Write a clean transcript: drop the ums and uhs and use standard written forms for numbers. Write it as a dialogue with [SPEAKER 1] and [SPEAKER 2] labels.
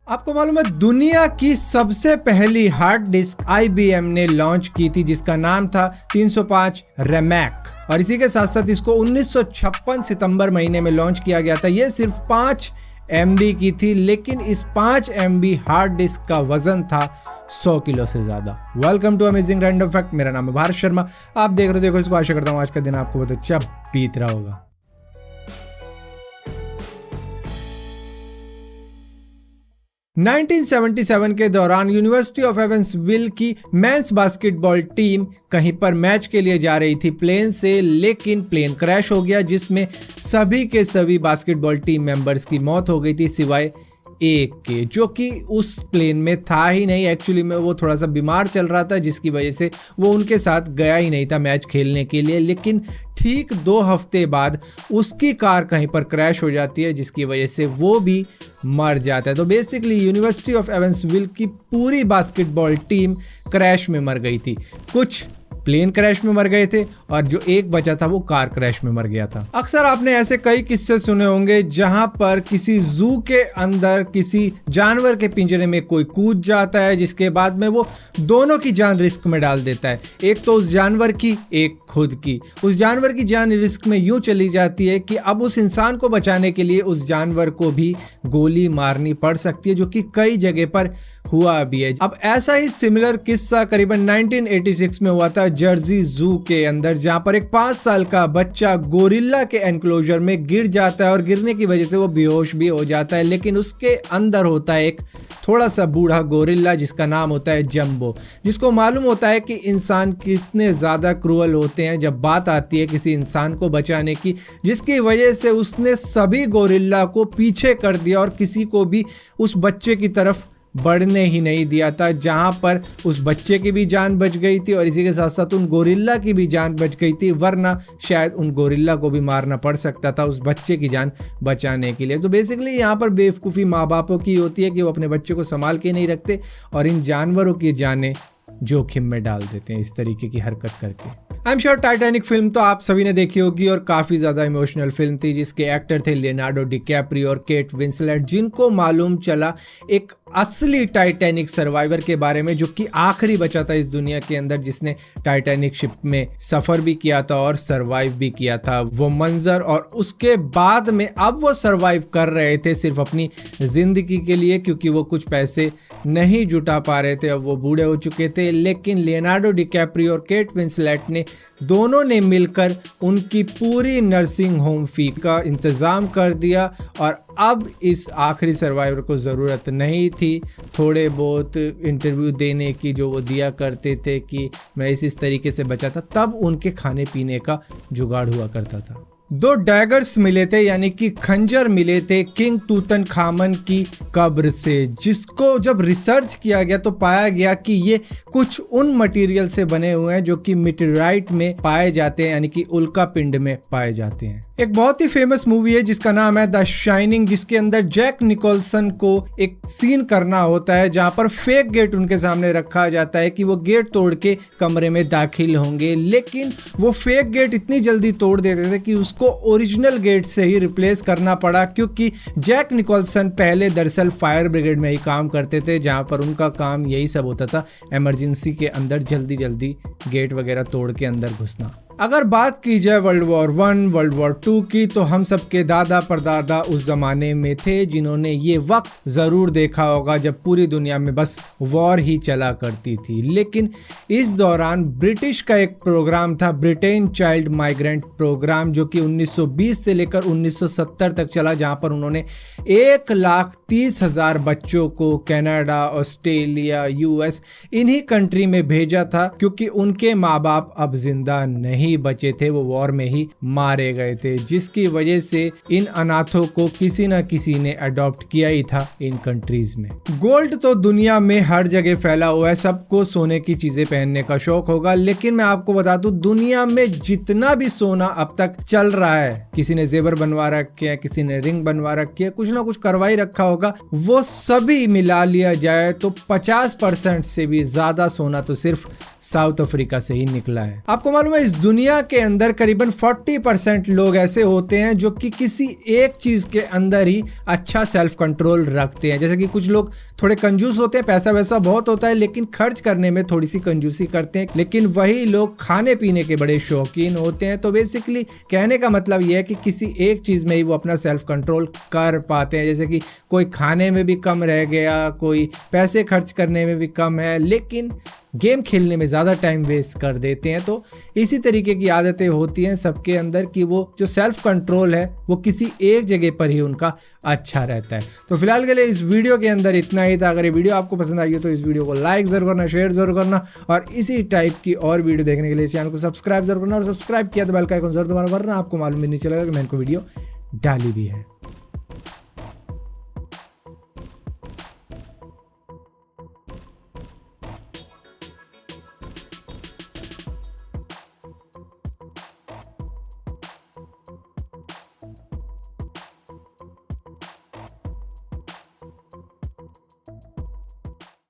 [SPEAKER 1] आपको मालूम है दुनिया की सबसे पहली हार्ड डिस्क IBM ने लॉन्च की थी जिसका नाम था 305 रेमैक और इसी के साथ साथ इसको 1956 सितंबर महीने में लॉन्च किया गया था। ये सिर्फ 5 MB की थी, लेकिन इस 5 MB हार्ड डिस्क का वजन था 100 किलो से ज्यादा। Welcome to amazing random fact. मेरा नाम है भारत शर्मा, आप देख रहे हो देखो इसको। आशा करता हूँ आज का दिन आपको बहुत अच्छा बीत रहा होगा। 1977 के दौरान यूनिवर्सिटी ऑफ एवंसविल की मेंस बास्केटबॉल टीम कहीं पर मैच के लिए जा रही थी प्लेन से, लेकिन प्लेन क्रैश हो गया जिसमें सभी के सभी बास्केटबॉल टीम मेंबर्स की मौत हो गई थी सिवाय एक के, जो कि उस प्लेन में था ही नहीं। एक्चुअली में वो थोड़ा सा बीमार चल रहा था जिसकी वजह से वो उनके साथ गया ही नहीं था मैच खेलने के लिए। लेकिन ठीक 2 हफ्ते बाद उसकी कार कहीं पर क्रैश हो जाती है जिसकी वजह से वो भी मर जाता है। तो बेसिकली यूनिवर्सिटी ऑफ एवंसविल की पूरी बास्केटबॉल टीम क्रैश में मर गई थी। कुछ प्लेन क्रैश में मर गए थे और जो एक बचा था वो कार क्रैश में मर गया था। अक्सर आपने ऐसे कई किस्से सुने होंगे जहां पर किसी जू के अंदर किसी जानवर के पिंजरे में कोई कूद जाता है जिसके बाद में वो दोनों की जान रिस्क में डाल देता है। एक तो उस जानवर की, एक खुद की। उस जानवर की जान रिस्क में यूं चली जाती है कि अब उस इंसान को बचाने के लिए उस जानवर को भी गोली मारनी पड़ सकती है, जो कि कई जगह पर हुआ भी है। अब ऐसा ही सिमिलर किस्सा करीबन 1986 में हुआ था जर्सी जू के अंदर, जहां पर एक 5 साल का बच्चा गोरिल्ला के एनक्लोजर में गिर जाता है और गिरने की वजह से वो बेहोश भी हो जाता है। लेकिन उसके अंदर होता है एक थोड़ा सा बूढ़ा गोरिल्ला जिसका नाम होता है जंबो, जिसको मालूम होता है कि इंसान कितने ज़्यादा क्रूअल होते हैं जब बात आती है किसी इंसान को बचाने की, जिसकी वजह से उसने सभी गोरिल्ला को पीछे कर दिया और किसी को भी उस बच्चे की तरफ बढ़ने ही नहीं दिया था। जहां पर उस बच्चे की भी जान बच गई थी और इसी के साथ साथ उन गोरिल्ला की भी जान बच गई थी, वरना शायद उन गोरिल्ला को भी मारना पड़ सकता था उस बच्चे की जान बचाने के लिए। तो बेसिकली यहाँ पर बेवकूफ़ी माँ बापों की होती है कि वो अपने बच्चे को संभाल के नहीं रखते और इन जानवरों की जानें जोखिम में डाल देते हैं इस तरीके की हरकत करके। I am sure Titanic film तो आप सभी ने देखी होगी और काफ़ी ज़्यादा इमोशनल फिल्म थी, जिसके एक्टर थे लियोनार्डो डिकैप्रियो और केट विंसलेट, जिनको मालूम चला एक असली टाइटैनिक सर्वाइवर के बारे में, जो कि आखिरी बचा था इस दुनिया के अंदर जिसने टाइटैनिक शिप में सफ़र भी किया था और सरवाइव भी किया था। वो मंजर और उसके बाद में अब वो सरवाइव कर रहे थे सिर्फ अपनी ज़िंदगी के लिए, क्योंकि वो कुछ पैसे नहीं जुटा पा रहे थे, अब वो बूढ़े हो चुके थे। लेकिन लियोनार्डो डिकैप्रियो और केट विंसलेट ने दोनों ने मिलकर उनकी पूरी नर्सिंग होम फी का इंतज़ाम कर दिया और अब इस आखिरी सर्वाइवर को ज़रूरत नहीं थी थोड़े बहुत इंटरव्यू देने की जो वो दिया करते थे कि मैं इस तरीके से बचा था। तब उनके खाने पीने का जुगाड़ हुआ करता था। 2 डैगर्स मिले थे, यानी कि खंजर मिले थे किंग तूतनखामन की कब्र से, जिसको जब रिसर्च किया गया तो पाया गया कि ये कुछ उन मटेरियल से बने हुए हैं जो कि मेटेराइट में पाए जाते हैं, यानी कि उल्का पिंड में पाए जाते हैं। एक बहुत ही फेमस मूवी है जिसका नाम है द शाइनिंग, जिसके अंदर जैक निकोल्सन को एक सीन करना होता है जहां पर फेक गेट उनके सामने रखा जाता है कि वो गेट तोड़ के कमरे में दाखिल होंगे, लेकिन वो फेक गेट इतनी जल्दी तोड़ देते थे कि को ओरिजिनल गेट से ही रिप्लेस करना पड़ा, क्योंकि जैक निकोल्सन पहले दरअसल फायर ब्रिगेड में ही काम करते थे, जहां पर उनका काम यही सब होता था, इमरजेंसी के अंदर जल्दी जल्दी गेट वगैरह तोड़ के अंदर घुसना। अगर बात की जाए वर्ल्ड वॉर 1, वर्ल्ड वॉर 2 की, तो हम सबके दादा परदादा उस ज़माने में थे जिन्होंने ये वक्त ज़रूर देखा होगा जब पूरी दुनिया में बस वॉर ही चला करती थी। लेकिन इस दौरान ब्रिटिश का एक प्रोग्राम था, ब्रिटेन चाइल्ड माइग्रेंट प्रोग्राम, जो कि 1920 से लेकर 1970 तक चला, जहाँ पर उन्होंने 1,30,000 बच्चों को कनाडा, ऑस्ट्रेलिया, US इन्हीं कंट्री में भेजा था, क्योंकि उनके माँ बाप अब जिंदा नहीं बचे थे, वो वॉर में ही मारे गए थे, जिसकी वजह से इन अनाथों को किसी न किसी ने अडॉप्ट किया ही था इन कंट्रीज में। गोल्ड तो दुनिया में हर जगह फैला हुआ है, सबको सोने की चीजें पहनने का शौक होगा, लेकिन मैं आपको बता दूं दुनिया में जितना भी सोना अब तक चल रहा है, किसी ने जेवर बनवा रखे हैं, किसी ने रिंग बनवा रखी है, कुछ ना कुछ करवाई रखा होगा, वो सभी मिला लिया जाए तो 50% से भी ज्यादा सोना तो सिर्फ साउथ अफ्रीका से ही निकला है। आपको मालूम है इस दुनिया के अंदर करीबन 40% लोग ऐसे होते हैं जो कि किसी एक चीज़ के अंदर ही अच्छा सेल्फ कंट्रोल रखते हैं। जैसे कि कुछ लोग थोड़े कंजूस होते हैं, पैसा वैसा बहुत होता है लेकिन खर्च करने में थोड़ी सी कंजूसी करते हैं, लेकिन वही लोग खाने पीने के बड़े शौकीन होते हैं। तो बेसिकली कहने का मतलब यह है कि किसी एक चीज़ में ही वो अपना सेल्फ कंट्रोल कर पाते हैं। जैसे कि कोई खाने में भी कम रह गया, कोई पैसे खर्च करने में भी कम है, लेकिन गेम खेलने में ज़्यादा टाइम वेस्ट कर देते हैं। तो इसी तरीके की आदतें होती हैं सबके अंदर कि वो जो सेल्फ कंट्रोल है वो किसी एक जगह पर ही उनका अच्छा रहता है। तो फिलहाल के लिए इस वीडियो के अंदर इतना ही था। अगर ये वीडियो आपको पसंद आई हो तो इस वीडियो को लाइक ज़रूर करना, शेयर ज़रूर करना और इसी टाइप की और वीडियो देखने के लिए चैनल को सब्सक्राइब ज़रूर करना। और सब्सक्राइब किया तो बेल का आइकन ज़रूर दबाना, वरना आपको मालूम भी नहीं चलेगा कि मैंने को वीडियो डाली भी है।